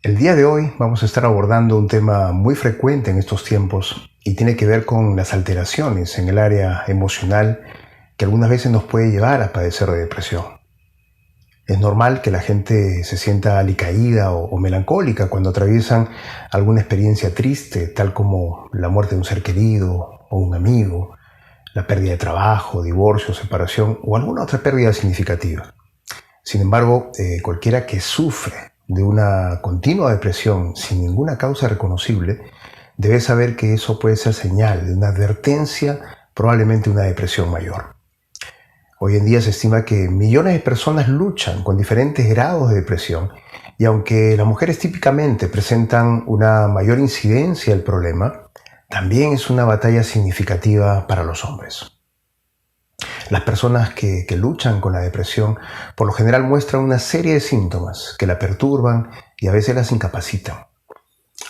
El día de hoy vamos a estar abordando un tema muy frecuente en estos tiempos y tiene que ver con las alteraciones en el área emocional que algunas veces nos puede llevar a padecer de depresión. Es normal que la gente se sienta alicaída o melancólica cuando atraviesan alguna experiencia triste, tal como la muerte de un ser querido o un amigo, la pérdida de trabajo, divorcio, separación o alguna otra pérdida significativa. Sin embargo, cualquiera que sufre de una continua depresión sin ninguna causa reconocible debe saber que eso puede ser señal de una advertencia, probablemente una depresión mayor. Hoy en día se estima que millones de personas luchan con diferentes grados de depresión y aunque las mujeres típicamente presentan una mayor incidencia del problema, también es una batalla significativa para los hombres. Las personas que luchan con la depresión por lo general muestran una serie de síntomas que la perturban y a veces las incapacitan.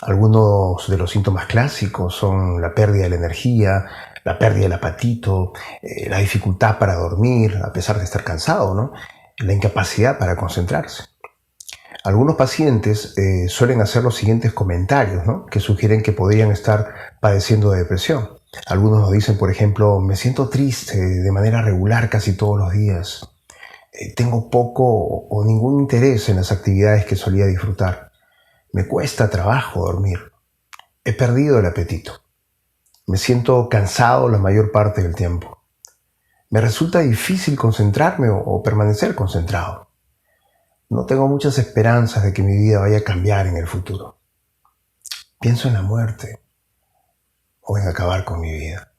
Algunos de los síntomas clásicos son la pérdida de la energía, la pérdida del apetito, la dificultad para dormir a pesar de estar cansado, ¿no? La incapacidad para concentrarse. Algunos pacientes suelen hacer los siguientes comentarios, ¿no?, que sugieren que podrían estar padeciendo de depresión. Algunos nos dicen, por ejemplo, me siento triste de manera regular casi todos los días. Tengo poco o ningún interés en las actividades que solía disfrutar. Me cuesta trabajo dormir. He perdido el apetito. Me siento cansado la mayor parte del tiempo. Me resulta difícil concentrarme o permanecer concentrado. No tengo muchas esperanzas de que mi vida vaya a cambiar en el futuro. Pienso en la muerte o en acabar con mi vida.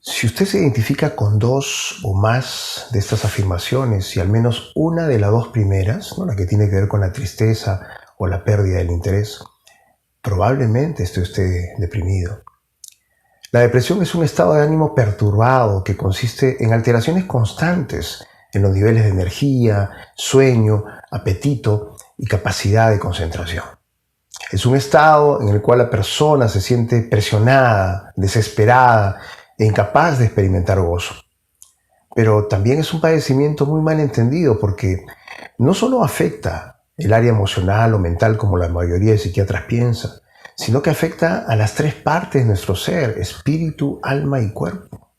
Si usted se identifica con dos o más de estas afirmaciones y al menos una de las dos primeras, ¿no?, la que tiene que ver con la tristeza o la pérdida del interés, probablemente esté usted deprimido. La depresión es un estado de ánimo perturbado que consiste en alteraciones constantes en los niveles de energía, sueño, apetito y capacidad de concentración. Es un estado en el cual la persona se siente presionada, desesperada e incapaz de experimentar gozo. Pero también es un padecimiento muy mal entendido porque no solo afecta el área emocional o mental como la mayoría de psiquiatras piensan, sino que afecta a las tres partes de nuestro ser: espíritu, alma y cuerpo.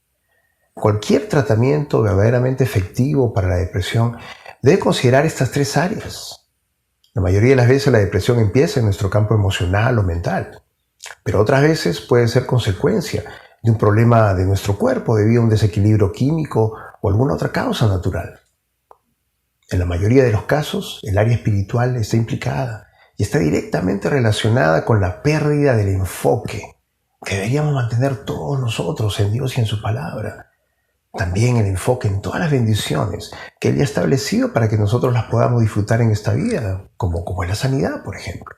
Cualquier tratamiento verdaderamente efectivo para la depresión debe considerar estas tres áreas. La mayoría de las veces la depresión empieza en nuestro campo emocional o mental, pero otras veces puede ser consecuencia de un problema de nuestro cuerpo debido a un desequilibrio químico o alguna otra causa natural. En la mayoría de los casos, el área espiritual está implicada y está directamente relacionada con la pérdida del enfoque que deberíamos mantener todos nosotros en Dios y en su palabra. También el enfoque en todas las bendiciones que Él ya ha establecido para que nosotros las podamos disfrutar en esta vida, como es la sanidad, por ejemplo.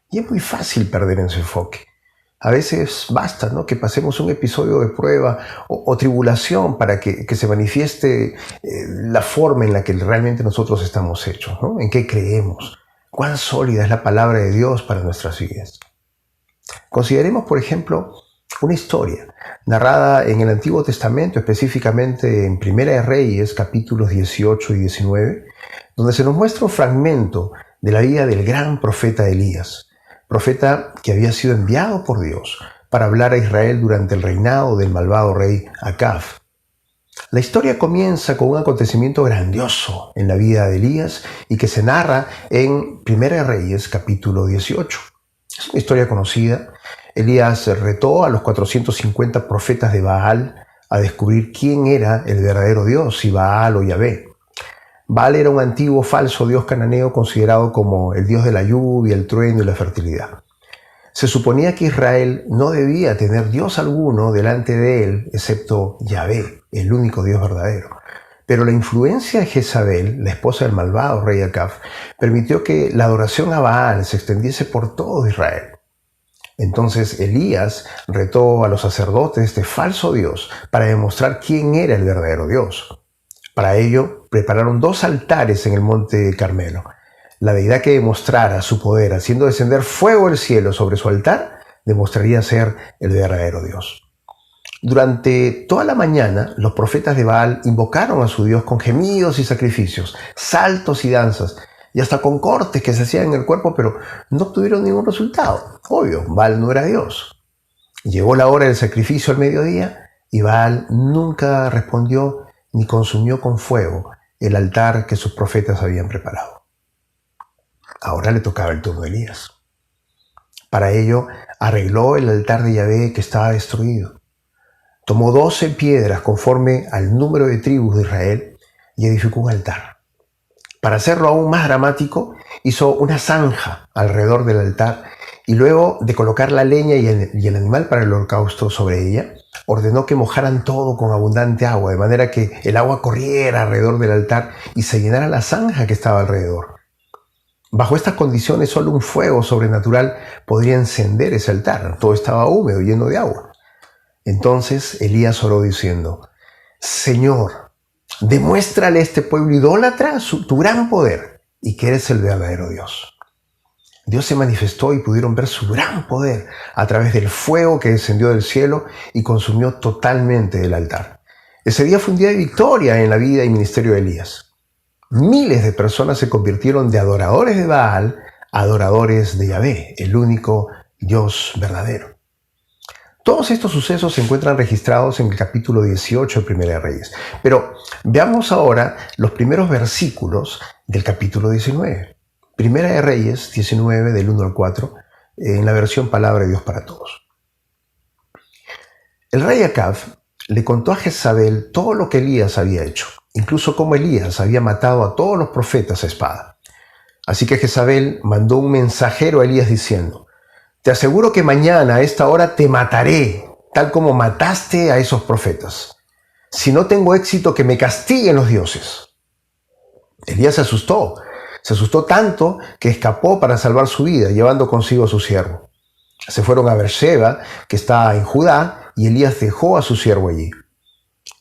Y es muy fácil perder ese enfoque. A veces basta, ¿no?, que pasemos un episodio de prueba o tribulación para que se manifieste la forma en la que realmente nosotros estamos hechos, ¿no?, en qué creemos, cuán sólida es la palabra de Dios para nuestras vidas. Consideremos, por ejemplo, una historia narrada en el Antiguo Testamento, específicamente en Primera de Reyes, capítulos 18 y 19, donde se nos muestra un fragmento de la vida del gran profeta Elías, profeta que había sido enviado por Dios para hablar a Israel durante el reinado del malvado rey Acab. La historia comienza con un acontecimiento grandioso en la vida de Elías y que se narra en Primera de Reyes, capítulo 18. Es una historia conocida. Elías retó a los 450 profetas de Baal a descubrir quién era el verdadero Dios, si Baal o Yahvé. Baal era un antiguo falso dios cananeo considerado como el dios de la lluvia, el trueno y la fertilidad. Se suponía que Israel no debía tener dios alguno delante de él, excepto Yahvé, el único Dios verdadero. Pero la influencia de Jezabel, la esposa del malvado rey Acab, permitió que la adoración a Baal se extendiese por todo Israel. Entonces Elías retó a los sacerdotes de este falso dios para demostrar quién era el verdadero Dios. Para ello, prepararon 2 altares en el monte Carmelo. La deidad que demostrara su poder haciendo descender fuego del cielo sobre su altar demostraría ser el verdadero Dios. Durante toda la mañana, los profetas de Baal invocaron a su Dios con gemidos y sacrificios, saltos y danzas, y hasta con cortes que se hacían en el cuerpo, pero no obtuvieron ningún resultado. Obvio, Baal no era Dios. Llegó la hora del sacrificio al mediodía y Baal nunca respondió ni consumió con fuego el altar que sus profetas habían preparado. Ahora le tocaba el turno a Elías. Para ello, arregló el altar de Yahvé que estaba destruido. Tomó 12 piedras conforme al número de tribus de Israel y edificó un altar. Para hacerlo aún más dramático, hizo una zanja alrededor del altar y luego de colocar la leña y el animal para el holocausto sobre ella, ordenó que mojaran todo con abundante agua, de manera que el agua corriera alrededor del altar y se llenara la zanja que estaba alrededor. Bajo estas condiciones, solo un fuego sobrenatural podría encender ese altar. Todo estaba húmedo, lleno de agua. Entonces Elías oró diciendo: Señor, demuéstrale a este pueblo idólatra tu gran poder y que eres el verdadero Dios. Dios se manifestó y pudieron ver su gran poder a través del fuego que descendió del cielo y consumió totalmente el altar. Ese día fue un día de victoria en la vida y ministerio de Elías. Miles de personas se convirtieron de adoradores de Baal a adoradores de Yahvé, el único Dios verdadero. Todos estos sucesos se encuentran registrados en el capítulo 18 de Primera de Reyes. Pero veamos ahora los primeros versículos del capítulo 19. Primera de Reyes 19, del 1 al 4, en la versión Palabra de Dios para Todos. El rey Acab le contó a Jezabel todo lo que Elías había hecho, incluso cómo Elías había matado a todos los profetas a espada. Así que Jezabel mandó un mensajero a Elías diciendo: Te aseguro que mañana a esta hora te mataré, tal como mataste a esos profetas. Si no tengo éxito, que me castiguen los dioses. Elías se asustó tanto que escapó para salvar su vida, llevando consigo a su siervo. Se fueron a Beersheba, que está en Judá, y Elías dejó a su siervo allí.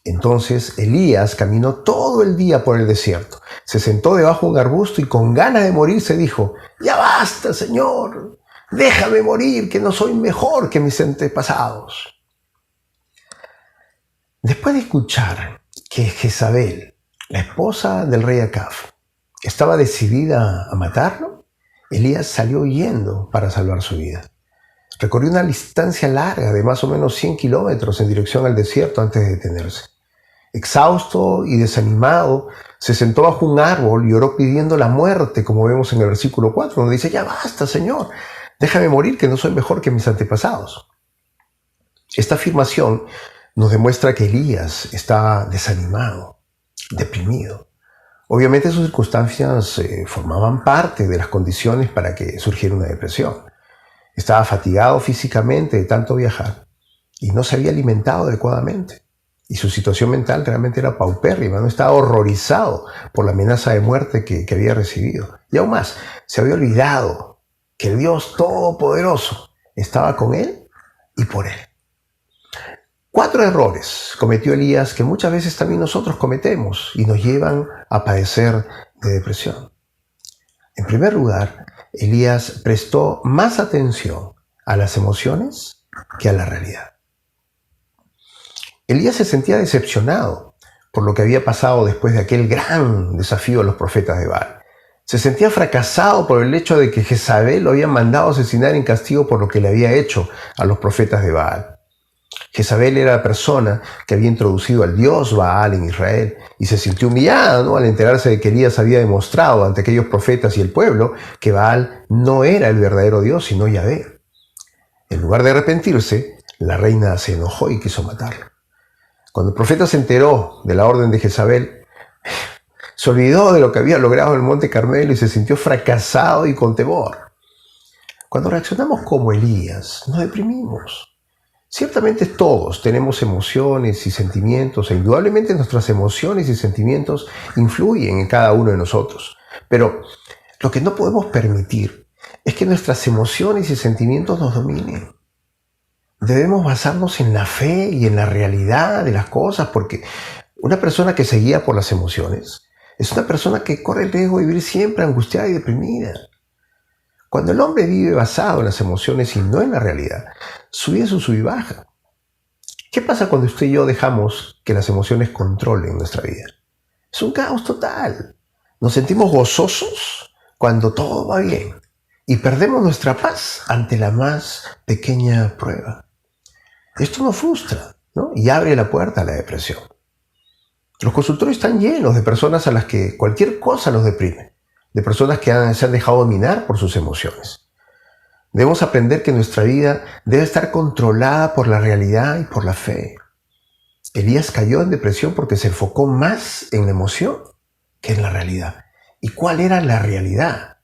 Entonces Elías caminó todo el día por el desierto. Se sentó debajo de un arbusto y con ganas de morir se dijo: Ya basta, Señor, déjame morir, que no soy mejor que mis antepasados. Después de escuchar que Jezabel, la esposa del rey Acab, estaba decidida a matarlo, Elías salió huyendo para salvar su vida. Recorrió una distancia larga de más o menos 100 kilómetros en dirección al desierto antes de detenerse. Exhausto y desanimado, se sentó bajo un árbol y oró pidiendo la muerte, como vemos en el versículo 4, donde dice: Ya basta, Señor, déjame morir, que no soy mejor que mis antepasados. Esta afirmación nos demuestra que Elías está desanimado, deprimido. Obviamente sus circunstancias formaban parte de las condiciones para que surgiera una depresión. Estaba fatigado físicamente de tanto viajar y no se había alimentado adecuadamente. Y su situación mental realmente era paupérrima, no estaba horrorizado por la amenaza de muerte que había recibido. Y aún más, se había olvidado que el Dios Todopoderoso estaba con él y por él. 4 errores cometió Elías que muchas veces también nosotros cometemos y nos llevan a padecer de depresión. En primer lugar, Elías prestó más atención a las emociones que a la realidad. Elías se sentía decepcionado por lo que había pasado después de aquel gran desafío a los profetas de Baal. Se sentía fracasado por el hecho de que Jezabel lo había mandado asesinar en castigo por lo que le había hecho a los profetas de Baal. Jezabel era la persona que había introducido al dios Baal en Israel y se sintió humillada, ¿no?, al enterarse de que Elías había demostrado ante aquellos profetas y el pueblo que Baal no era el verdadero Dios, sino Yahvé. En lugar de arrepentirse, la reina se enojó y quiso matarlo. Cuando el profeta se enteró de la orden de Jezabel, se olvidó de lo que había logrado en el Monte Carmelo y se sintió fracasado y con temor. Cuando reaccionamos como Elías, nos deprimimos. Ciertamente todos tenemos emociones y sentimientos, e indudablemente nuestras emociones y sentimientos influyen en cada uno de nosotros. Pero lo que no podemos permitir es que nuestras emociones y sentimientos nos dominen. Debemos basarnos en la fe y en la realidad de las cosas, porque una persona que se guía por las emociones es una persona que corre el riesgo de vivir siempre angustiada y deprimida. Cuando el hombre vive basado en las emociones y no en la realidad, su vida es un sub y baja. ¿Qué pasa cuando usted y yo dejamos que las emociones controlen nuestra vida? Es un caos total. Nos sentimos gozosos cuando todo va bien y perdemos nuestra paz ante la más pequeña prueba. Esto nos frustra, ¿no? Y abre la puerta a la depresión. Los consultorios están llenos de personas a las que cualquier cosa los deprime, de personas que se han dejado dominar por sus emociones. Debemos aprender que nuestra vida debe estar controlada por la realidad y por la fe. Elías cayó en depresión porque se enfocó más en la emoción que en la realidad. ¿Y cuál era la realidad?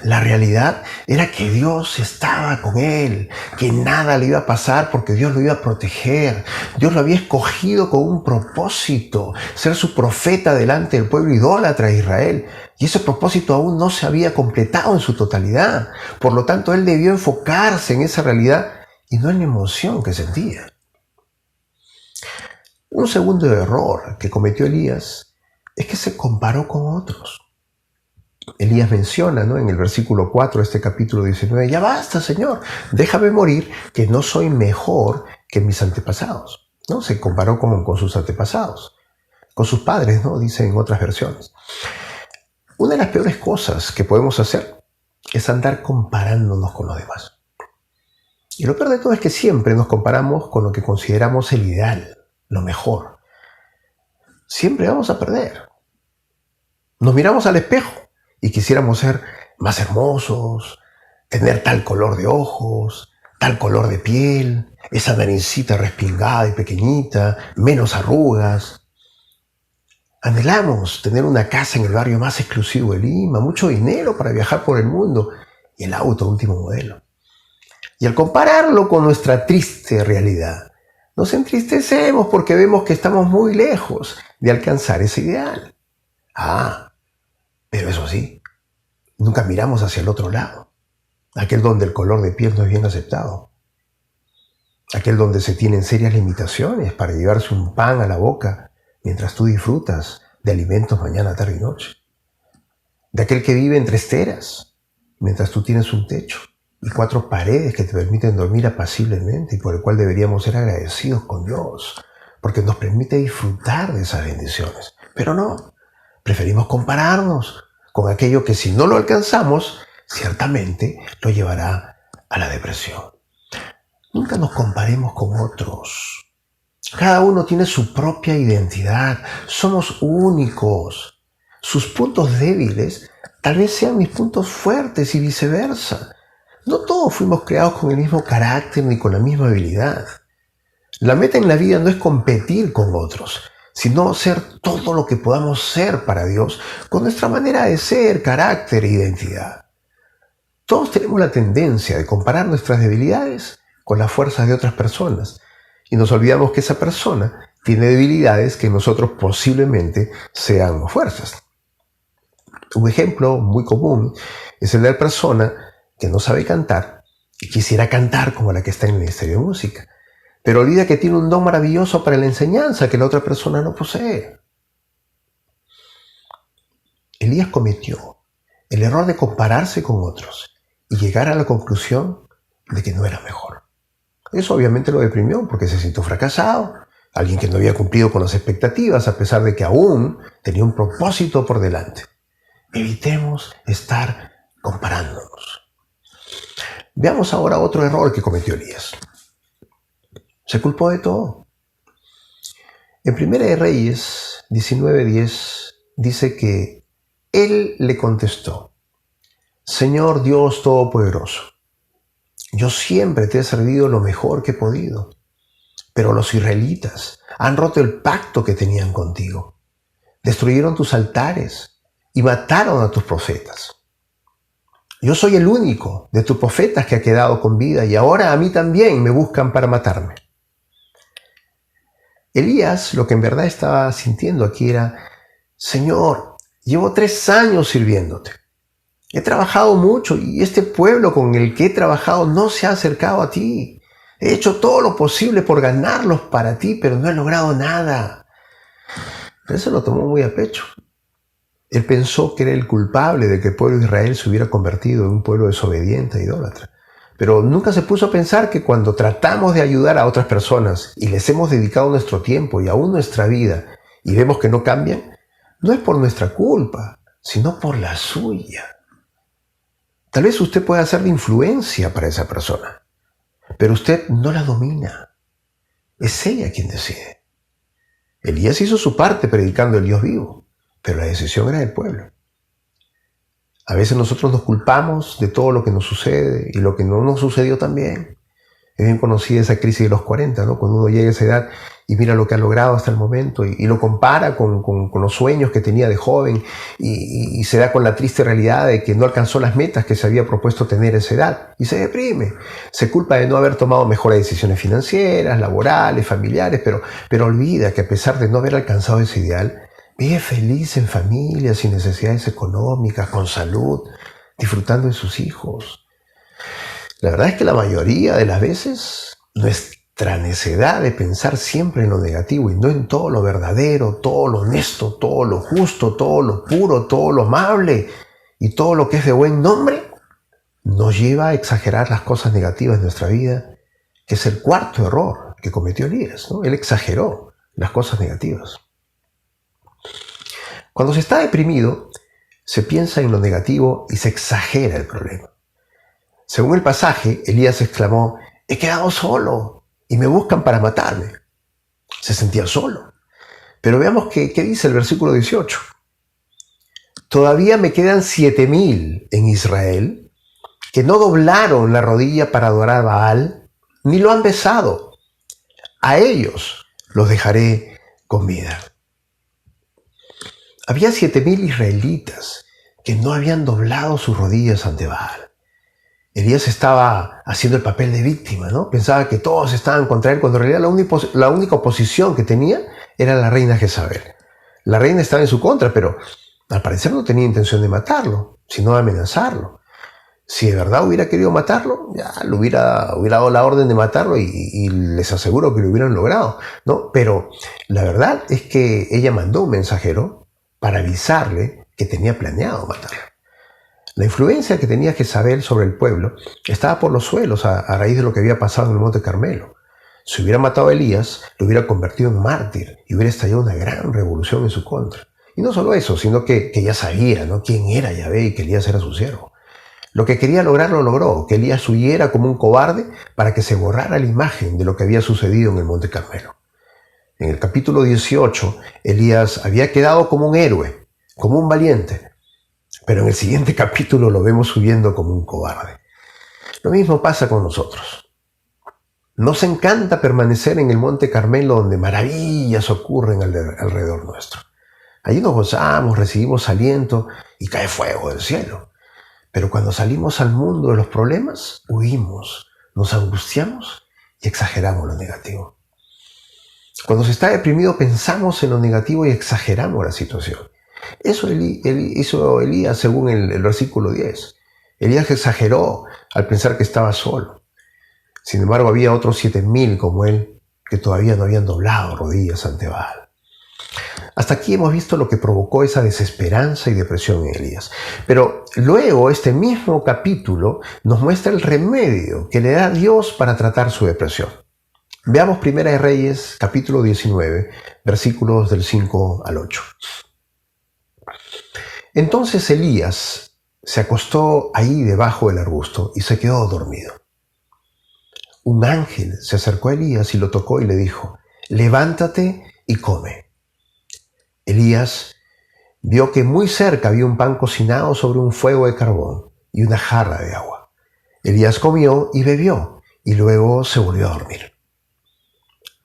La realidad era que Dios estaba con él, que nada le iba a pasar porque Dios lo iba a proteger. Dios lo había escogido con un propósito, ser su profeta delante del pueblo idólatra de Israel. Y ese propósito aún no se había completado en su totalidad. Por lo tanto, él debió enfocarse en esa realidad y no en la emoción que sentía. Un segundo error que cometió Elías es que se comparó con otros. Elías menciona, ¿no?, en el versículo 4 de este capítulo 19, ya basta, Señor, déjame morir, que no soy mejor que mis antepasados. ¿No? Se comparó como con sus antepasados, con sus padres, ¿no?, dice en otras versiones. Una de las peores cosas que podemos hacer es andar comparándonos con los demás. Y lo peor de todo es que siempre nos comparamos con lo que consideramos el ideal, lo mejor. Siempre vamos a perder. Nos miramos al espejo y quisiéramos ser más hermosos, tener tal color de ojos, tal color de piel, esa naricita respingada y pequeñita, menos arrugas. Anhelamos tener una casa en el barrio más exclusivo de Lima, mucho dinero para viajar por el mundo y el auto último modelo. Y al compararlo con nuestra triste realidad, nos entristecemos porque vemos que estamos muy lejos de alcanzar ese ideal. Pero eso sí, nunca miramos hacia el otro lado, aquel donde el color de piel no es bien aceptado, aquel donde se tienen serias limitaciones para llevarse un pan a la boca mientras tú disfrutas de alimentos mañana, tarde y noche, de aquel que vive entre esteras mientras tú tienes un techo y 4 paredes que te permiten dormir apaciblemente y por el cual deberíamos ser agradecidos con Dios, porque nos permite disfrutar de esas bendiciones. Pero no, preferimos compararnos con aquello que si no lo alcanzamos, ciertamente lo llevará a la depresión. Nunca nos comparemos con otros. Cada uno tiene su propia identidad. Somos únicos. Sus puntos débiles tal vez sean mis puntos fuertes y viceversa. No todos fuimos creados con el mismo carácter ni con la misma habilidad. La meta en la vida no es competir con otros, sino ser todo lo que podamos ser para Dios con nuestra manera de ser, carácter e identidad. Todos tenemos la tendencia de comparar nuestras debilidades con las fuerzas de otras personas y nos olvidamos que esa persona tiene debilidades que nosotros posiblemente sean fuerzas. Un ejemplo muy común es el de la persona que no sabe cantar y quisiera cantar como la que está en el Ministerio de Música, pero olvida que tiene un don maravilloso para la enseñanza que la otra persona no posee. Elías cometió el error de compararse con otros y llegar a la conclusión de que no era mejor. Eso obviamente lo deprimió porque se sintió fracasado, alguien que no había cumplido con las expectativas a pesar de que aún tenía un propósito por delante. Evitemos estar comparándonos. Veamos ahora otro error que cometió Elías. Se culpó de todo. En Primera de Reyes 19:10 dice que él le contestó: Señor Dios Todopoderoso, yo siempre te he servido lo mejor que he podido, pero los israelitas han roto el pacto que tenían contigo. Destruyeron tus altares y mataron a tus profetas. Yo soy el único de tus profetas que ha quedado con vida y ahora a mí también me buscan para matarme. Elías lo que en verdad estaba sintiendo aquí era: Señor, llevo 3 años sirviéndote. He trabajado mucho y este pueblo con el que he trabajado no se ha acercado a ti. He hecho todo lo posible por ganarlos para ti, pero no he logrado nada. Pero eso lo tomó muy a pecho. Él pensó que era el culpable de que el pueblo de Israel se hubiera convertido en un pueblo desobediente e idólatra. Pero nunca se puso a pensar que cuando tratamos de ayudar a otras personas y les hemos dedicado nuestro tiempo y aún nuestra vida y vemos que no cambian, no es por nuestra culpa, sino por la suya. Tal vez usted pueda ser de influencia para esa persona, pero usted no la domina. Es ella quien decide. Elías hizo su parte predicando el Dios vivo, pero la decisión era del pueblo. A veces nosotros nos culpamos de todo lo que nos sucede y lo que no nos sucedió también. Es bien conocida esa crisis de los 40, ¿no? Cuando uno llega a esa edad y mira lo que ha logrado hasta el momento y lo compara con los sueños que tenía de joven y se da con la triste realidad de que no alcanzó las metas que se había propuesto tener a esa edad y se deprime. Se culpa de no haber tomado mejores decisiones financieras, laborales, familiares, pero olvida que a pesar de no haber alcanzado ese ideal, vive feliz en familia, sin necesidades económicas, con salud, disfrutando de sus hijos. La verdad es que la mayoría de las veces nuestra necedad de pensar siempre en lo negativo y no en todo lo verdadero, todo lo honesto, todo lo justo, todo lo puro, todo lo amable y todo lo que es de buen nombre, nos lleva a exagerar las cosas negativas de nuestra vida, que es el cuarto error que cometió Elías, ¿no? Él exageró las cosas negativas. Cuando se está deprimido, se piensa en lo negativo y se exagera el problema. Según el pasaje, Elías exclamó: he quedado solo y me buscan para matarme. Se sentía solo. Pero veamos qué dice el versículo 18. Todavía me quedan 7,000 en Israel que no doblaron la rodilla para adorar a Baal, ni lo han besado. A ellos los dejaré con vida. Había 7,000 israelitas que no habían doblado sus rodillas ante Baal. Elías estaba haciendo el papel de víctima, ¿no? Pensaba que todos estaban contra él, cuando en realidad la única oposición que tenía era la reina Jezabel. La reina estaba en su contra, pero al parecer no tenía intención de matarlo, sino de amenazarlo. Si de verdad hubiera querido matarlo, ya le hubiera dado la orden de matarlo y les aseguro que lo hubieran logrado, ¿no? Pero la verdad es que ella mandó un mensajero para avisarle que tenía planeado matarlo. La influencia que tenía Jezabel sobre el pueblo estaba por los suelos a raíz de lo que había pasado en el Monte Carmelo. Si hubiera matado a Elías, lo hubiera convertido en mártir y hubiera estallado una gran revolución en su contra. Y no solo eso, sino que ya sabía, ¿no?, quién era Yahvé y que Elías era su siervo. Lo que quería lograr lo logró, que Elías huyera como un cobarde para que se borrara la imagen de lo que había sucedido en el Monte Carmelo. En el capítulo 18, Elías había quedado como un héroe, como un valiente, pero en el siguiente capítulo lo vemos subiendo como un cobarde. Lo mismo pasa con nosotros. Nos encanta permanecer en el Monte Carmelo, donde maravillas ocurren alrededor nuestro. Allí nos gozamos, recibimos aliento y cae fuego del cielo. Pero cuando salimos al mundo de los problemas, huimos, nos angustiamos y exageramos lo negativo. Cuando se está deprimido, pensamos en lo negativo y exageramos la situación. Eso hizo Elías según el versículo 10. Elías exageró al pensar que estaba solo. Sin embargo, había otros 7,000 como él que todavía no habían doblado rodillas ante Baal. Hasta aquí hemos visto lo que provocó esa desesperanza y depresión en Elías. Pero luego este mismo capítulo nos muestra el remedio que le da Dios para tratar su depresión. Veamos Primera de Reyes, capítulo 19, versículos del 5 al 8. Entonces Elías se acostó ahí debajo del arbusto y se quedó dormido. Un ángel se acercó a Elías y lo tocó y le dijo: levántate y come. Elías vio que muy cerca había un pan cocinado sobre un fuego de carbón y una jarra de agua. Elías comió y bebió y luego se volvió a dormir.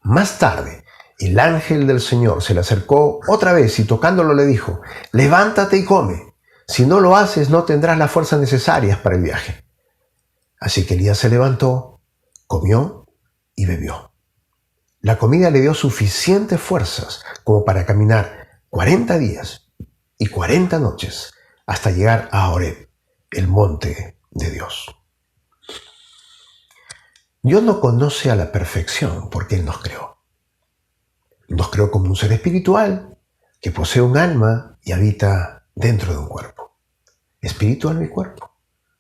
Más tarde, el ángel del Señor se le acercó otra vez y tocándolo le dijo: levántate y come. Si no lo haces, no tendrás las fuerzas necesarias para el viaje. Así que Elías se levantó, comió y bebió. La comida le dio suficientes fuerzas como para caminar 40 días y 40 noches hasta llegar a Horeb, el monte de Dios. Dios no conoce a la perfección porque Él nos creó. Nos creó como un ser espiritual que posee un alma y habita dentro de un cuerpo. Espíritu, alma y cuerpo.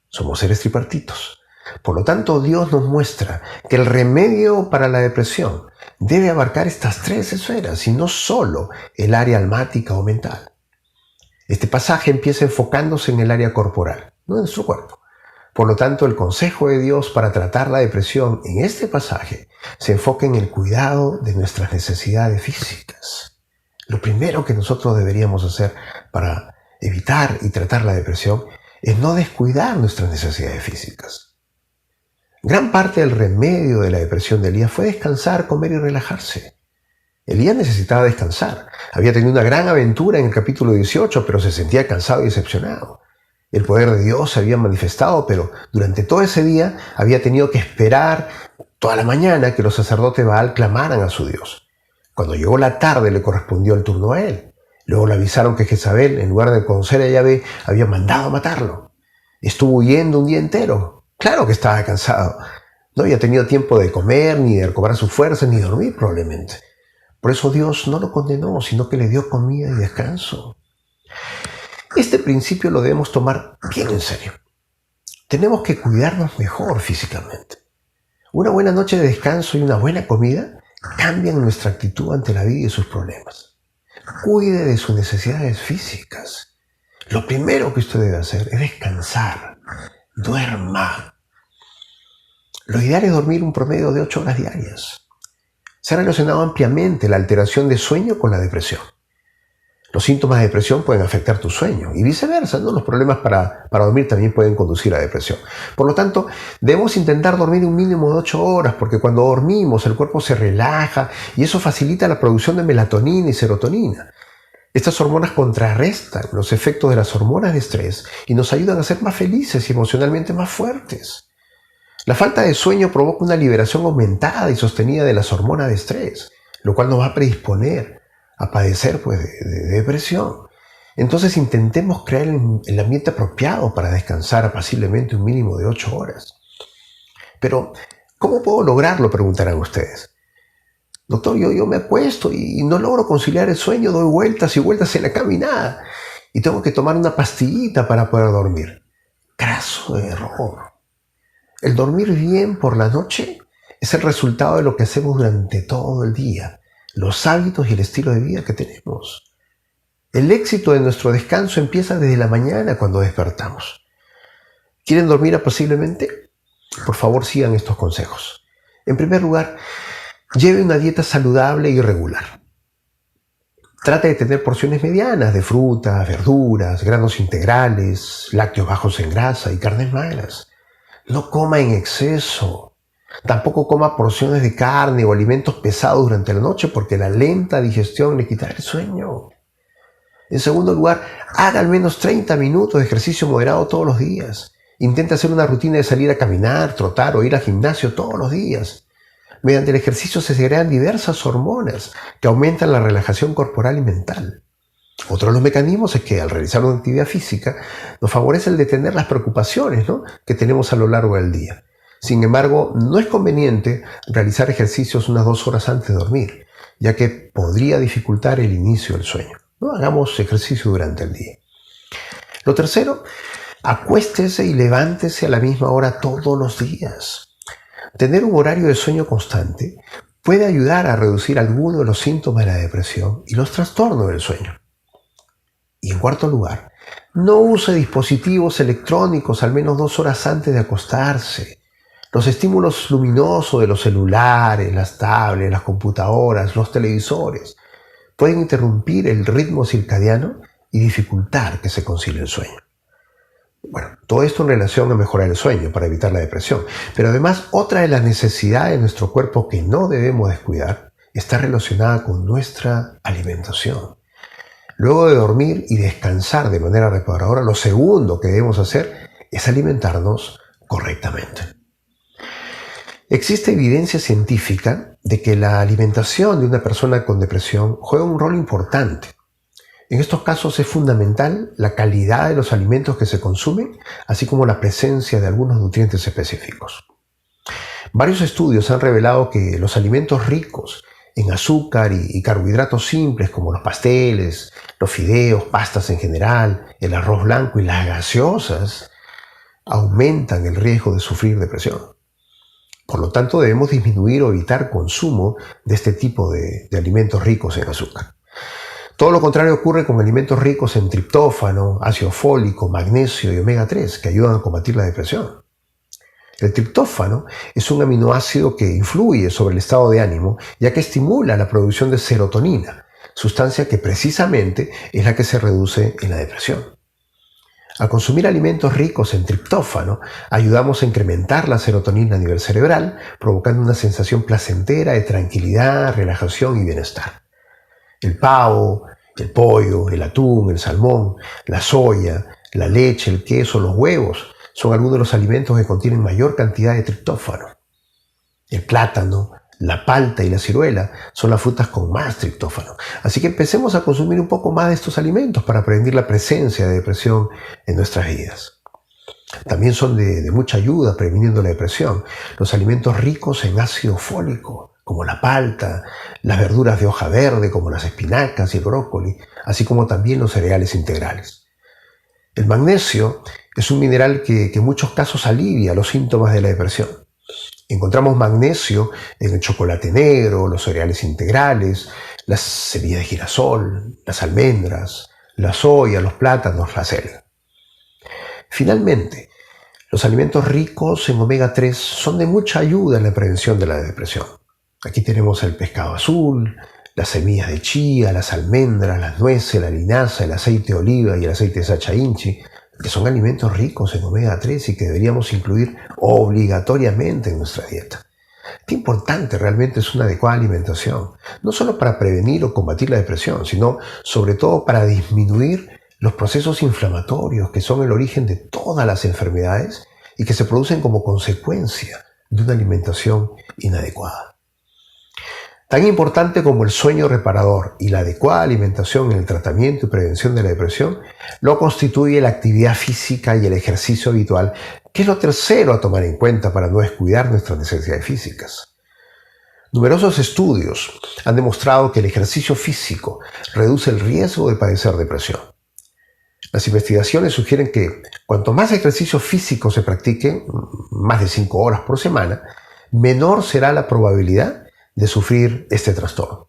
Somos seres tripartitos. Por lo tanto, Dios nos muestra que el remedio para la depresión debe abarcar estas tres esferas y no solo el área almática o mental. Este pasaje empieza enfocándose en el área corporal, no en nuestro cuerpo. Por lo tanto, el consejo de Dios para tratar la depresión en este pasaje se enfoca en el cuidado de nuestras necesidades físicas. Lo primero que nosotros deberíamos hacer para evitar y tratar la depresión es no descuidar nuestras necesidades físicas. Gran parte del remedio de la depresión de Elías fue descansar, comer y relajarse. Elías necesitaba descansar. Había tenido una gran aventura en el capítulo 18, pero se sentía cansado y decepcionado. El poder de Dios se había manifestado, pero durante todo ese día había tenido que esperar toda la mañana que los sacerdotes Baal clamaran a su Dios. Cuando llegó la tarde le correspondió el turno a él. Luego le avisaron que Jezabel, en lugar de conocer a Yahvé, había mandado a matarlo. Estuvo huyendo un día entero. Claro que estaba cansado. No había tenido tiempo de comer, ni de recobrar sus fuerzas, ni dormir probablemente. Por eso Dios no lo condenó, sino que le dio comida y descanso. Este principio lo debemos tomar bien en serio. Tenemos que cuidarnos mejor físicamente. Una buena noche de descanso y una buena comida cambian nuestra actitud ante la vida y sus problemas. Cuide de sus necesidades físicas. Lo primero que usted debe hacer es descansar. Duerma. Lo ideal es dormir un promedio de 8 horas diarias. Se ha relacionado ampliamente la alteración de sueño con la depresión. Los síntomas de depresión pueden afectar tu sueño y viceversa, ¿no? Los problemas para dormir también pueden conducir a depresión. Por lo tanto, debemos intentar dormir un mínimo de 8 horas porque cuando dormimos el cuerpo se relaja y eso facilita la producción de melatonina y serotonina. Estas hormonas contrarrestan los efectos de las hormonas de estrés y nos ayudan a ser más felices y emocionalmente más fuertes. La falta de sueño provoca una liberación aumentada y sostenida de las hormonas de estrés, lo cual nos va a predisponer a padecer de depresión. Entonces intentemos crear el ambiente apropiado para descansar apaciblemente un mínimo de 8 horas. Pero, ¿cómo puedo lograrlo?, preguntarán ustedes. Doctor, yo me acuesto y no logro conciliar el sueño, doy vueltas y vueltas en la cama y nada. Y tengo que tomar una pastillita para poder dormir. Craso error. El dormir bien por la noche es el resultado de lo que hacemos durante todo el día, los hábitos y el estilo de vida que tenemos. El éxito de nuestro descanso empieza desde la mañana cuando despertamos. ¿Quieren dormir apaciblemente? Por favor, sigan estos consejos. En primer lugar, lleve una dieta saludable y regular. Trate de tener porciones medianas de frutas, verduras, granos integrales, lácteos bajos en grasa y carnes magras. No coma en exceso. Tampoco coma porciones de carne o alimentos pesados durante la noche porque la lenta digestión le quitará el sueño. En segundo lugar, haga al menos 30 minutos de ejercicio moderado todos los días. Intente hacer una rutina de salir a caminar, trotar o ir al gimnasio todos los días. Mediante el ejercicio se segregan diversas hormonas que aumentan la relajación corporal y mental. Otro de los mecanismos es que al realizar una actividad física nos favorece el detener las preocupaciones, que tenemos a lo largo del día. Sin embargo, no es conveniente realizar ejercicios unas 2 horas antes de dormir, ya que podría dificultar el inicio del sueño. No hagamos ejercicio durante el día. Lo tercero, acuéstese y levántese a la misma hora todos los días. Tener un horario de sueño constante puede ayudar a reducir algunos de los síntomas de la depresión y los trastornos del sueño. Y en cuarto lugar, no use dispositivos electrónicos al menos 2 horas antes de acostarse. Los estímulos luminosos de los celulares, las tablets, las computadoras, los televisores pueden interrumpir el ritmo circadiano y dificultar que se concilie el sueño. Bueno, todo esto en relación a mejorar el sueño para evitar la depresión. Pero además, otra de las necesidades de nuestro cuerpo que no debemos descuidar está relacionada con nuestra alimentación. Luego de dormir y descansar de manera reparadora, lo segundo que debemos hacer es alimentarnos correctamente. Existe evidencia científica de que la alimentación de una persona con depresión juega un rol importante. En estos casos es fundamental la calidad de los alimentos que se consumen, así como la presencia de algunos nutrientes específicos. Varios estudios han revelado que los alimentos ricos en azúcar y carbohidratos simples como los pasteles, los fideos, pastas en general, el arroz blanco y las gaseosas aumentan el riesgo de sufrir depresión. Por lo tanto, debemos disminuir o evitar consumo de este tipo de alimentos ricos en azúcar. Todo lo contrario ocurre con alimentos ricos en triptófano, ácido fólico, magnesio y omega 3, que ayudan a combatir la depresión. El triptófano es un aminoácido que influye sobre el estado de ánimo, ya que estimula la producción de serotonina, sustancia que precisamente es la que se reduce en la depresión. Al consumir alimentos ricos en triptófano, ayudamos a incrementar la serotonina a nivel cerebral, provocando una sensación placentera de tranquilidad, relajación y bienestar. El pavo, el pollo, el atún, el salmón, la soya, la leche, el queso, los huevos son algunos de los alimentos que contienen mayor cantidad de triptófano. El plátano, la palta y la ciruela son las frutas con más triptófano. Así que empecemos a consumir un poco más de estos alimentos para prevenir la presencia de depresión en nuestras vidas. También son de mucha ayuda previniendo la depresión los alimentos ricos en ácido fólico, como la palta, las verduras de hoja verde, como las espinacas y el brócoli, así como también los cereales integrales. El magnesio es un mineral que en muchos casos alivia los síntomas de la depresión. Encontramos magnesio en el chocolate negro, los cereales integrales, las semillas de girasol, las almendras, la soya, los plátanos, la selga. Finalmente, los alimentos ricos en omega 3 son de mucha ayuda en la prevención de la depresión. Aquí tenemos el pescado azul, las semillas de chía, las almendras, las nueces, la linaza, el aceite de oliva y el aceite de sacha inchi, que son alimentos ricos en omega 3 y que deberíamos incluir obligatoriamente en nuestra dieta. Qué importante realmente es una adecuada alimentación, no solo para prevenir o combatir la depresión, sino sobre todo para disminuir los procesos inflamatorios que son el origen de todas las enfermedades y que se producen como consecuencia de una alimentación inadecuada. Tan importante como el sueño reparador y la adecuada alimentación en el tratamiento y prevención de la depresión, lo constituye la actividad física y el ejercicio habitual, que es lo tercero a tomar en cuenta para no descuidar nuestras necesidades físicas. Numerosos estudios han demostrado que el ejercicio físico reduce el riesgo de padecer depresión. Las investigaciones sugieren que cuanto más ejercicio físico se practique, más de 5 horas por semana, menor será la probabilidad de sufrir este trastorno.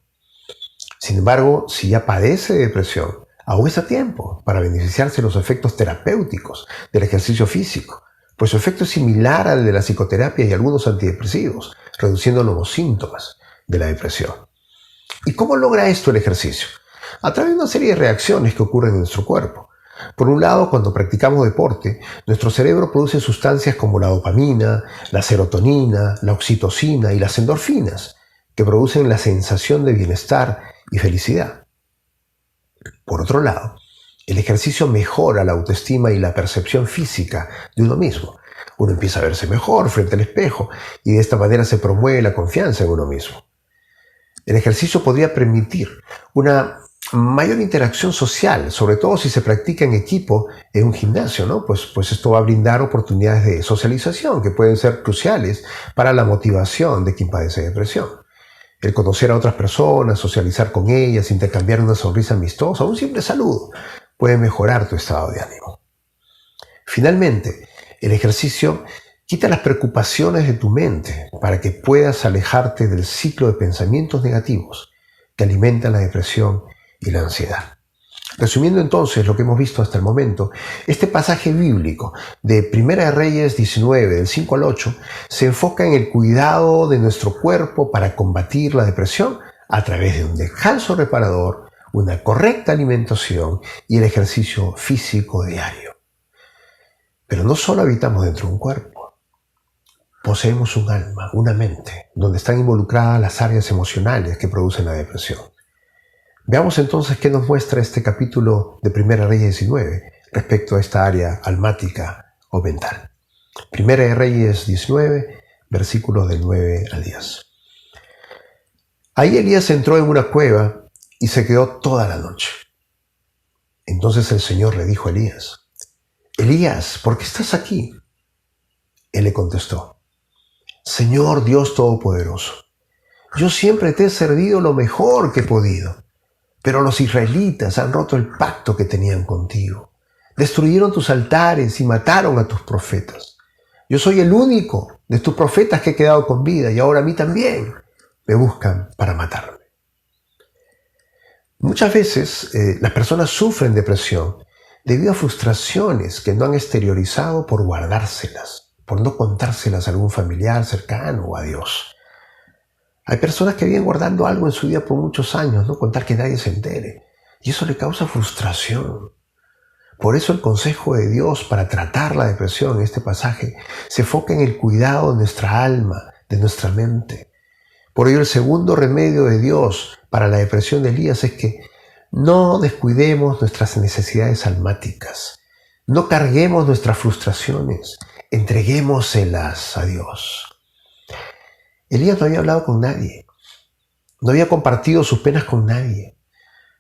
Sin embargo, si ya padece de depresión, aún está a tiempo para beneficiarse de los efectos terapéuticos del ejercicio físico, pues su efecto es similar al de la psicoterapia y algunos antidepresivos, reduciendo los síntomas de la depresión. ¿Y cómo logra esto el ejercicio? A través de una serie de reacciones que ocurren en nuestro cuerpo. Por un lado, cuando practicamos deporte, nuestro cerebro produce sustancias como la dopamina, la serotonina, la oxitocina y las endorfinas, que producen la sensación de bienestar y felicidad. Por otro lado, el ejercicio mejora la autoestima y la percepción física de uno mismo. Uno empieza a verse mejor frente al espejo y de esta manera se promueve la confianza en uno mismo. El ejercicio podría permitir una mayor interacción social, sobre todo si se practica en equipo en un gimnasio, ¿no? Pues esto va a brindar oportunidades de socialización que pueden ser cruciales para la motivación de quien padece depresión. El conocer a otras personas, socializar con ellas, intercambiar una sonrisa amistosa o un simple saludo puede mejorar tu estado de ánimo. Finalmente, el ejercicio quita las preocupaciones de tu mente para que puedas alejarte del ciclo de pensamientos negativos que alimentan la depresión y la ansiedad. Resumiendo entonces lo que hemos visto hasta el momento, este pasaje bíblico de Primera de Reyes 19, del 5 al 8, se enfoca en el cuidado de nuestro cuerpo para combatir la depresión a través de un descanso reparador, una correcta alimentación y el ejercicio físico diario. Pero no solo habitamos dentro de un cuerpo, poseemos un alma, una mente, donde están involucradas las áreas emocionales que producen la depresión. Veamos entonces qué nos muestra este capítulo de Primera Reyes 19 respecto a esta área almática o mental. Primera de Reyes 19, versículos del 9 al 10. Ahí Elías entró en una cueva y se quedó toda la noche. Entonces el Señor le dijo a Elías: Elías, ¿por qué estás aquí? Él le contestó: Señor Dios Todopoderoso, yo siempre te he servido lo mejor que he podido. Pero los israelitas han roto el pacto que tenían contigo. Destruyeron tus altares y mataron a tus profetas. Yo soy el único de tus profetas que he quedado con vida y ahora a mí también me buscan para matarme. Muchas veces las personas sufren depresión debido a frustraciones que no han exteriorizado por guardárselas. por no contárselas a algún familiar cercano o a Dios. Hay personas que vienen guardando algo en su vida por muchos años, no contar que nadie se entere. Y eso le causa frustración. Por eso el consejo de Dios para tratar la depresión en este pasaje se enfoca en el cuidado de nuestra alma, de nuestra mente. Por ello el segundo remedio de Dios para la depresión de Elías es que no descuidemos nuestras necesidades almáticas. No carguemos nuestras frustraciones. Entreguémoselas a Dios. Elías no había hablado con nadie. No había compartido sus penas con nadie.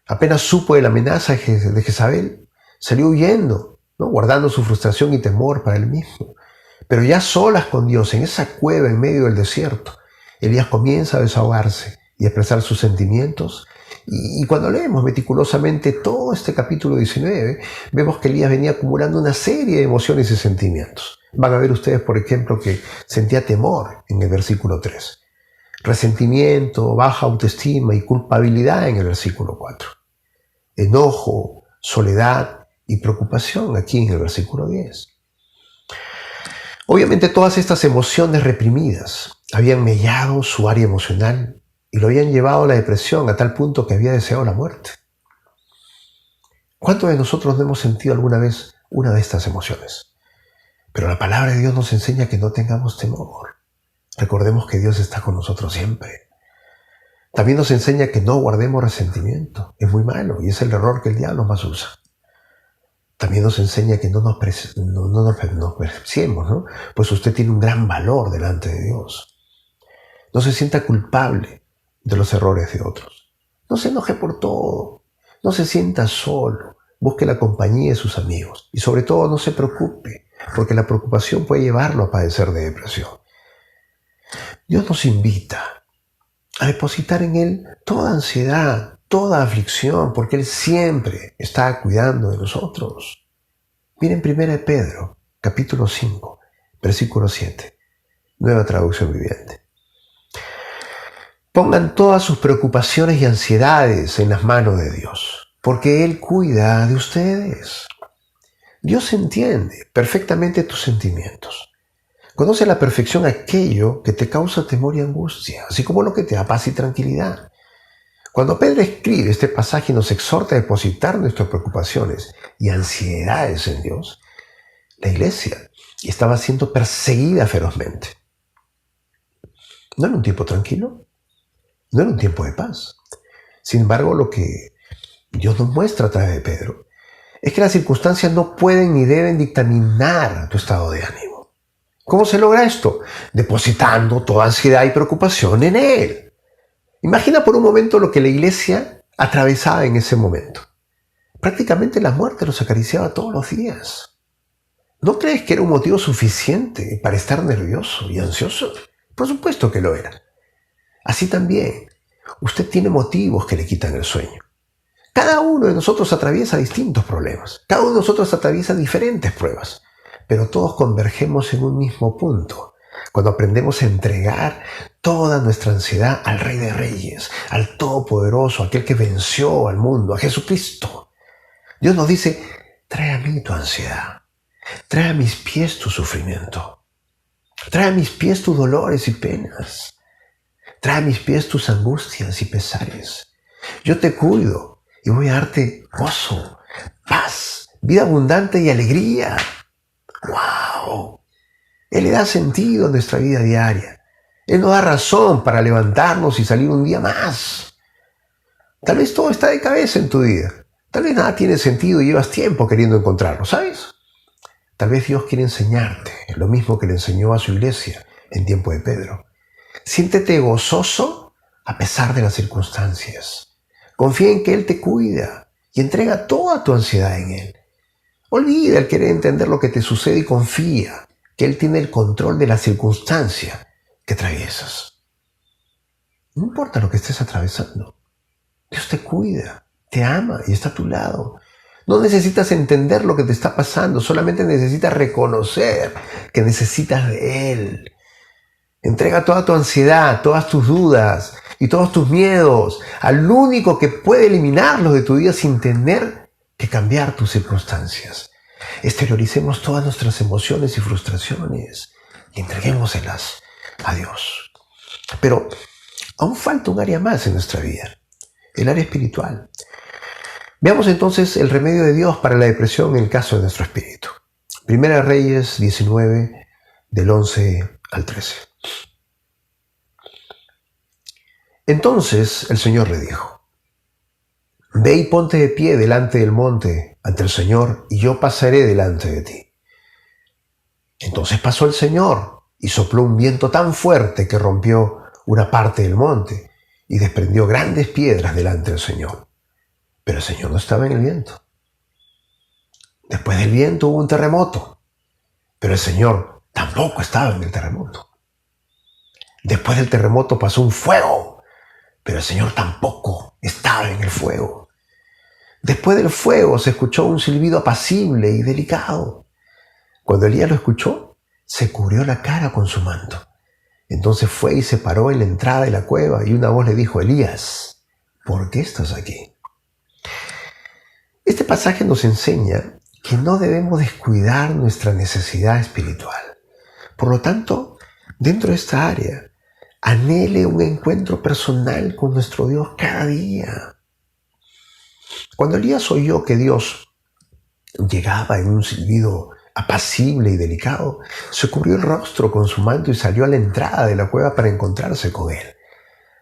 Apenas supo de la amenaza de Jezabel, salió huyendo, ¿no? Guardando su frustración y temor para él mismo. Pero ya solas con Dios, en esa cueva en medio del desierto, Elías comienza a desahogarse y a expresar sus sentimientos. Y cuando leemos meticulosamente todo este capítulo 19, vemos que Elías venía acumulando una serie de emociones y sentimientos. Van a ver ustedes, por ejemplo, que sentía temor en el versículo 3, resentimiento, baja autoestima y culpabilidad en el versículo 4, enojo, soledad y preocupación aquí en el versículo 10. Obviamente todas estas emociones reprimidas habían mellado su área emocional y lo habían llevado a la depresión a tal punto que había deseado la muerte. ¿Cuántos de nosotros no hemos sentido alguna vez una de estas emociones? Pero la palabra de Dios nos enseña que no tengamos temor. Recordemos que Dios está con nosotros siempre. También nos enseña que no guardemos resentimiento. Es muy malo y es el error que el diablo más usa. También nos enseña que no nos despreciemos, ¿no? Pues usted tiene un gran valor delante de Dios. No se sienta culpable de los errores de otros. No se enoje por todo. No se sienta solo. Busque la compañía de sus amigos. Y sobre todo no se preocupe, porque la preocupación puede llevarlo a padecer de depresión. Dios nos invita a depositar en Él toda ansiedad, toda aflicción, porque Él siempre está cuidando de nosotros. Miren 1 Pedro, capítulo 5, versículo 7, Nueva Traducción Viviente. Pongan todas sus preocupaciones y ansiedades en las manos de Dios, porque Él cuida de ustedes. Dios entiende perfectamente tus sentimientos. Conoce a la perfección aquello que te causa temor y angustia, así como lo que te da paz y tranquilidad. Cuando Pedro escribe este pasaje y nos exhorta a depositar nuestras preocupaciones y ansiedades en Dios, la iglesia estaba siendo perseguida ferozmente. No era un tiempo tranquilo, no era un tiempo de paz. Sin embargo, lo que Dios nos muestra a través de Pedro es que las circunstancias no pueden ni deben dictaminar tu estado de ánimo. ¿Cómo se logra esto? Depositando toda ansiedad y preocupación en Él. Imagina por un momento lo que la iglesia atravesaba en ese momento. Prácticamente la muerte los acariciaba todos los días. ¿No crees que era un motivo suficiente para estar nervioso y ansioso? Por supuesto que lo era. Así también, usted tiene motivos que le quitan el sueño. Cada uno de nosotros atraviesa distintos problemas. Cada uno de nosotros atraviesa diferentes pruebas. Pero todos convergemos en un mismo punto. Cuando aprendemos a entregar toda nuestra ansiedad al Rey de Reyes, al Todopoderoso, aquel que venció al mundo, a Jesucristo. Dios nos dice, trae a mí tu ansiedad. Trae a mis pies tu sufrimiento. Trae a mis pies tus dolores y penas. Trae a mis pies tus angustias y pesares. Yo te cuido y voy a darte gozo, paz, vida abundante y alegría. ¡Wow! Él le da sentido a nuestra vida diaria. Él nos da razón para levantarnos y salir un día más. Tal vez todo está de cabeza en tu vida. Tal vez nada tiene sentido y llevas tiempo queriendo encontrarlo, ¿sabes? Tal vez Dios quiere enseñarte lo mismo que le enseñó a su iglesia en tiempo de Pedro. Siéntete gozoso a pesar de las circunstancias. Confía en que Él te cuida y entrega toda tu ansiedad en Él. Olvida el querer entender lo que te sucede y confía que Él tiene el control de la circunstancia que atraviesas. No importa lo que estés atravesando. Dios te cuida, te ama y está a tu lado. No necesitas entender lo que te está pasando, solamente necesitas reconocer que necesitas de Él. Entrega toda tu ansiedad, todas tus dudas y todos tus miedos al único que puede eliminarlos de tu vida sin tener que cambiar tus circunstancias. Exterioricemos todas nuestras emociones y frustraciones y entreguémoselas a Dios. Pero aún falta un área más en nuestra vida, el área espiritual. Veamos entonces el remedio de Dios para la depresión en el caso de nuestro espíritu. Primera Reyes 19, del 11 al 13. Entonces el Señor le dijo: Ve y ponte de pie delante del monte ante el Señor, y yo pasaré delante de ti. Entonces pasó el Señor, y sopló un viento tan fuerte que rompió una parte del monte, y desprendió grandes piedras delante del Señor. Pero el Señor no estaba en el viento. Después del viento hubo un terremoto, pero el Señor tampoco estaba en el terremoto. Después del terremoto pasó un fuego, pero el Señor tampoco estaba en el fuego. Después del fuego se escuchó un silbido apacible y delicado. Cuando Elías lo escuchó, se cubrió la cara con su manto. Entonces fue y se paró en la entrada de la cueva, y una voz le dijo: Elías, ¿por qué estás aquí? Este pasaje nos enseña que no debemos descuidar nuestra necesidad espiritual. Por lo tanto, dentro de esta área, anhele un encuentro personal con nuestro Dios cada día. Cuando Elías oyó que Dios llegaba en un silbido apacible y delicado, se cubrió el rostro con su manto y salió a la entrada de la cueva para encontrarse con él.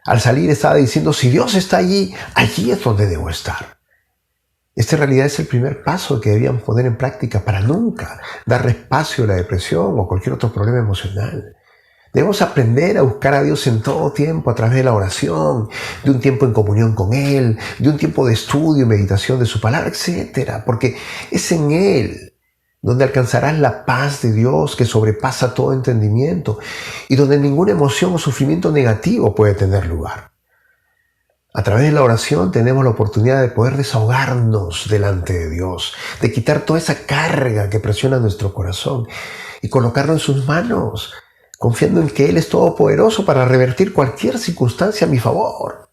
Al salir estaba diciendo: si Dios está allí, allí es donde debo estar. Este en realidad es el primer paso que deberíamos poner en práctica para nunca dar espacio a la depresión o cualquier otro problema emocional. Debemos aprender a buscar a Dios en todo tiempo a través de la oración, de un tiempo en comunión con Él, de un tiempo de estudio y meditación de su palabra, etc. Porque es en Él donde alcanzarás la paz de Dios que sobrepasa todo entendimiento y donde ninguna emoción o sufrimiento negativo puede tener lugar. A través de la oración tenemos la oportunidad de poder desahogarnos delante de Dios, de quitar toda esa carga que presiona nuestro corazón y colocarlo en sus manos, confiando en que Él es todopoderoso para revertir cualquier circunstancia a mi favor.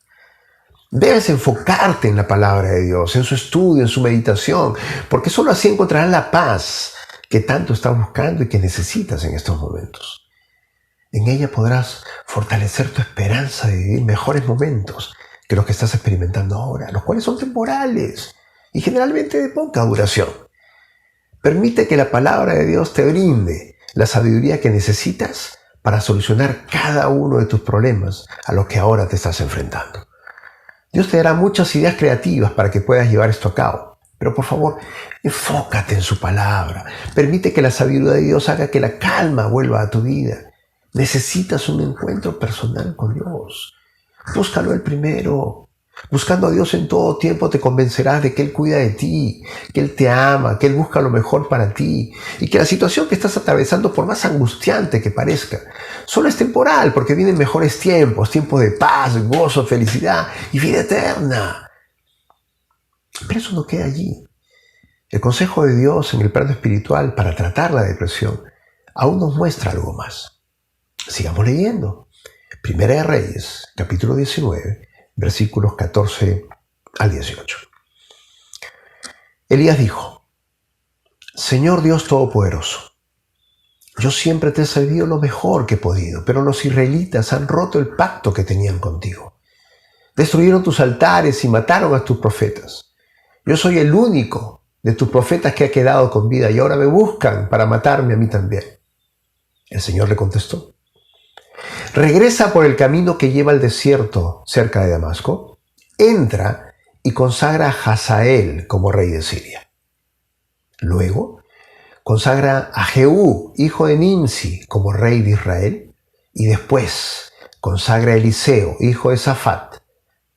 Debes enfocarte en la palabra de Dios, en su estudio, en su meditación, porque solo así encontrarás la paz que tanto estás buscando y que necesitas en estos momentos. En ella podrás fortalecer tu esperanza de vivir mejores momentos que los que estás experimentando ahora, los cuales son temporales y generalmente de poca duración. Permite que la palabra de Dios te brinde la sabiduría que necesitas para solucionar cada uno de tus problemas a los que ahora te estás enfrentando. Dios te dará muchas ideas creativas para que puedas llevar esto a cabo, pero por favor, enfócate en su palabra. Permite que la sabiduría de Dios haga que la calma vuelva a tu vida. Necesitas un encuentro personal con Dios. Búscalo Él primero. Buscando a Dios en todo tiempo te convencerás de que Él cuida de ti, que Él te ama, que Él busca lo mejor para ti y que la situación que estás atravesando, por más angustiante que parezca, solo es temporal porque vienen mejores tiempos, tiempos de paz, gozo, felicidad y vida eterna. Pero eso no queda allí. El consejo de Dios en el plano espiritual para tratar la depresión aún nos muestra algo más. Sigamos leyendo. Primera de Reyes, capítulo 19, versículos 14 al 18. Elías dijo: Señor Dios Todopoderoso, yo siempre te he servido lo mejor que he podido, pero los israelitas han roto el pacto que tenían contigo. Destruyeron tus altares y mataron a tus profetas. Yo soy el único de tus profetas que ha quedado con vida y ahora me buscan para matarme a mí también. El Señor le contestó: regresa por el camino que lleva al desierto cerca de Damasco, entra y consagra a Hazael como rey de Siria. Luego, consagra a Jehú, hijo de Nimsi, como rey de Israel, y después consagra a Eliseo, hijo de Safat,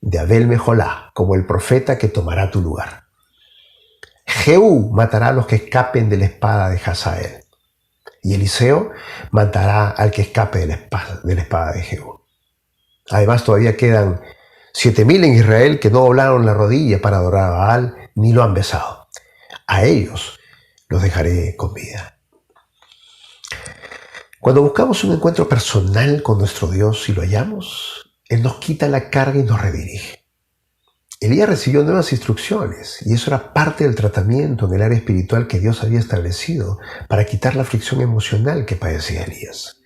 de Abel Meholá, como el profeta que tomará tu lugar. Jehú matará a los que escapen de la espada de Hazael, y Eliseo matará al que escape de la espada de Jehú. Además, todavía quedan 7,000 en Israel que no doblaron la rodilla para adorar a Baal ni lo han besado. A ellos los dejaré con vida. Cuando buscamos un encuentro personal con nuestro Dios y lo hallamos, Él nos quita la carga y nos redirige. Elías recibió nuevas instrucciones y eso era parte del tratamiento en el área espiritual que Dios había establecido para quitar la aflicción emocional que padecía Elías.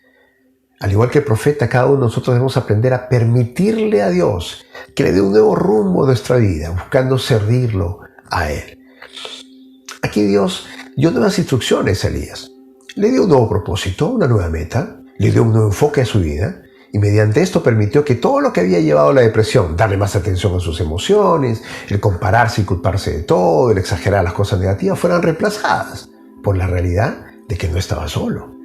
Al igual que el profeta, cada uno de nosotros debemos aprender a permitirle a Dios que le dé un nuevo rumbo a nuestra vida, buscando servirlo a Él. Aquí Dios dio nuevas instrucciones a Elías. Le dio un nuevo propósito, una nueva meta, le dio un nuevo enfoque a su vida y mediante esto permitió que todo lo que había llevado a la depresión, darle más atención a sus emociones, el compararse y culparse de todo, el exagerar las cosas negativas, fueran reemplazadas por la realidad de que no estaba solo,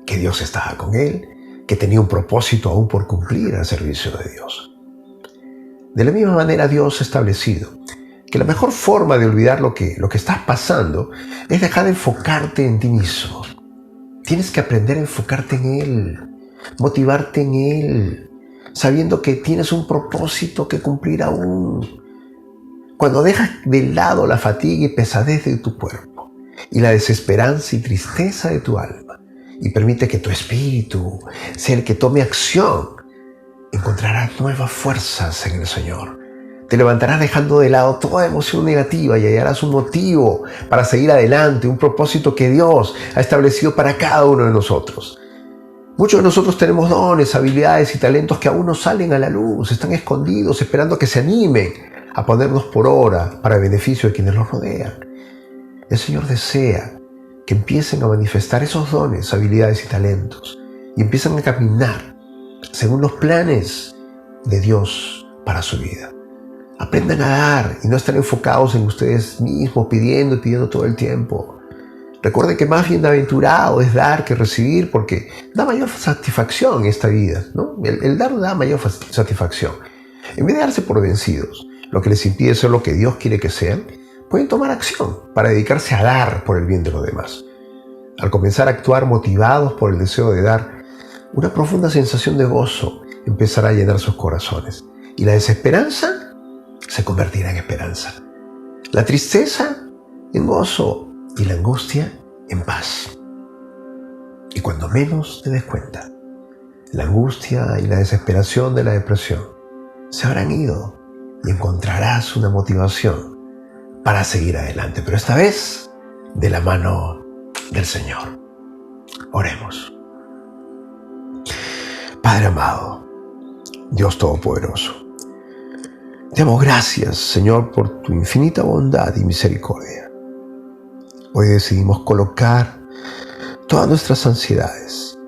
que Dios estaba con él, que tenía un propósito aún por cumplir al servicio de Dios. De la misma manera Dios ha establecido que la mejor forma de olvidar lo que estás pasando es dejar de enfocarte en ti mismo. Tienes que aprender a enfocarte en Él, motivarte en Él, sabiendo que tienes un propósito que cumplir aún. Cuando dejas de lado la fatiga y pesadez de tu cuerpo y la desesperanza y tristeza de tu alma y permite que tu espíritu sea el que tome acción, encontrarás nuevas fuerzas en el Señor. Te levantarás dejando de lado toda emoción negativa y hallarás un motivo para seguir adelante, un propósito que Dios ha establecido para cada uno de nosotros. Muchos de nosotros tenemos dones, habilidades y talentos que aún no salen a la luz, están escondidos esperando que se animen a ponernos por obra para el beneficio de quienes los rodean. El Señor desea que empiecen a manifestar esos dones, habilidades y talentos y empiecen a caminar según los planes de Dios para su vida. Aprendan a dar y no estar enfocados en ustedes mismos pidiendo y pidiendo todo el tiempo. Recuerden que más bienaventurado es dar que recibir porque da mayor satisfacción en esta vida, ¿no? El dar da mayor satisfacción. En vez de darse por vencidos, lo que les impide ser lo que Dios quiere que sean, pueden tomar acción para dedicarse a dar por el bien de los demás. Al comenzar a actuar motivados por el deseo de dar, una profunda sensación de gozo empezará a llenar sus corazones. Y la desesperanza se convertirá en esperanza. La tristeza en gozo y la angustia en paz. Y cuando menos te des cuenta, la angustia y la desesperación de la depresión se habrán ido y encontrarás una motivación para seguir adelante, pero esta vez de la mano del Señor. Oremos. Padre amado, Dios Todopoderoso, te damos gracias, Señor, por tu infinita bondad y misericordia. Hoy decidimos colocar todas nuestras ansiedades,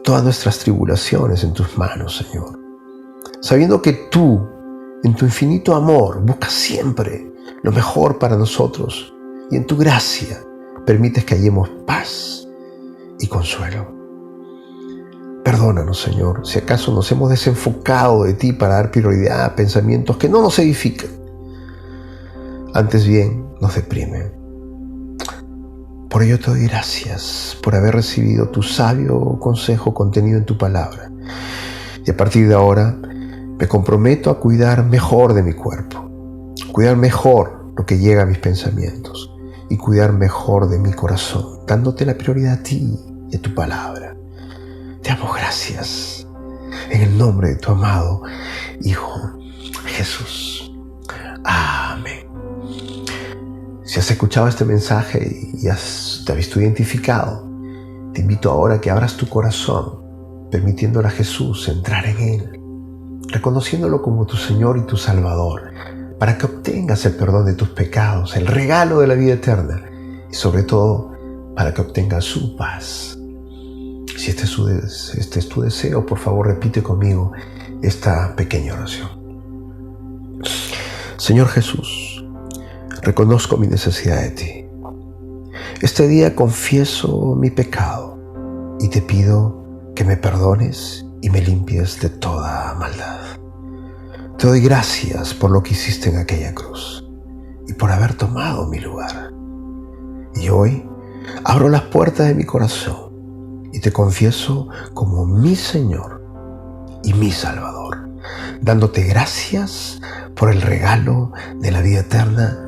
todas nuestras tribulaciones en tus manos, Señor. Sabiendo que tú, en tu infinito amor, buscas siempre lo mejor para nosotros y en tu gracia permites que hallemos paz y consuelo. Perdónanos, Señor, si acaso nos hemos desenfocado de ti para dar prioridad a pensamientos que no nos edifican. Antes bien, nos deprimen. Por ello te doy gracias por haber recibido tu sabio consejo contenido en tu palabra. Y a partir de ahora, me comprometo a cuidar mejor de mi cuerpo, cuidar mejor lo que llega a mis pensamientos y cuidar mejor de mi corazón, dándote la prioridad a ti y a tu palabra. Te damos gracias en el nombre de tu amado Hijo Jesús. Amén. Si has escuchado este mensaje y te has visto identificado, te invito ahora a que abras tu corazón, permitiéndole a Jesús entrar en él, reconociéndolo como tu Señor y tu Salvador, para que obtengas el perdón de tus pecados, el regalo de la vida eterna y sobre todo para que obtengas su paz. Si este es tu deseo, por favor repite conmigo esta pequeña oración. Señor Jesús, reconozco mi necesidad de ti. Este día confieso mi pecado y te pido que me perdones y me limpies de toda maldad. Te doy gracias por lo que hiciste en aquella cruz y por haber tomado mi lugar. Y hoy abro las puertas de mi corazón y te confieso como mi Señor y mi Salvador, dándote gracias por el regalo de la vida eterna.